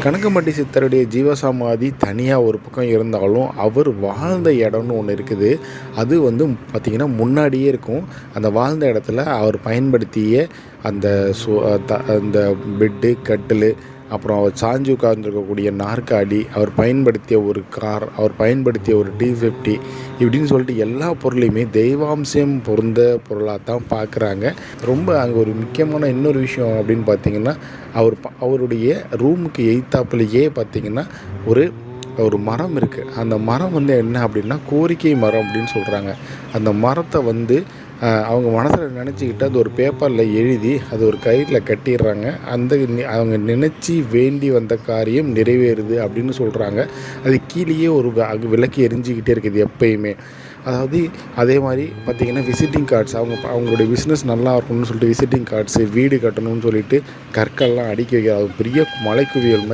கணக்கம்பட்டி சித்தருடைய ஜீவசமாதி தனியாக ஒரு பக்கம் இருந்தாலும், அவர் வாழ்ந்த இடம்னு ஒன்று இருக்குது. அது வந்து பார்த்திங்கன்னா முன்னாடியே இருக்கும். அந்த வாழ்ந்த இடத்துல அவர் பயன்படுத்திய அந்த அந்த பெட்டு, கட்டிலு, அப்புறம் அவர் சாஞ்சு உட்கார்ந்துருக்கக்கூடிய நாற்காலி, அவர் பயன்படுத்திய ஒரு கார், அவர் பயன்படுத்திய ஒரு T50 இப்படின்னு சொல்லிட்டு எல்லா பொருளையுமே தெய்வாம்சம் பொருந்த பொருளாக தான் பார்க்குறாங்க. ரொம்ப அங்கே ஒரு முக்கியமான இன்னொரு விஷயம் அப்படின்னு பார்த்திங்கன்னா, அவருடைய ரூமுக்கு எய்த்தாப்புலேயே பார்த்திங்கன்னா ஒரு மரம் இருக்குது. அந்த மரம் வந்து என்ன அப்படின்னா கோரிக்கை மரம் அப்படின்னு சொல்கிறாங்க. அந்த மரத்தை வந்து அவங்க மனசில் நினச்சிக்கிட்டு அது ஒரு பேப்பரில் எழுதி அது ஒரு கயிறில் கட்டிடுறாங்க. அவங்க நினச்சி வேண்டி வந்த காரியம் நிறைவேறுது அப்படின்னு சொல்கிறாங்க. அது கீழேயே ஒரு விளக்கு எரிஞ்சிக்கிட்டே இருக்குது எப்பயுமே. அதாவது அதே மாதிரி பார்த்திங்கன்னா விசிட்டிங் கார்ட்ஸ் அவங்களுடைய பிஸ்னஸ் நல்லா இருக்கணும்னு சொல்லிட்டு விசிட்டிங் கார்ட்ஸு, வீடு கட்டணும்னு சொல்லிட்டு கற்கள்லாம் அடுக்கி வைக்கிறாங்க. பெரிய மலைக்குவியல்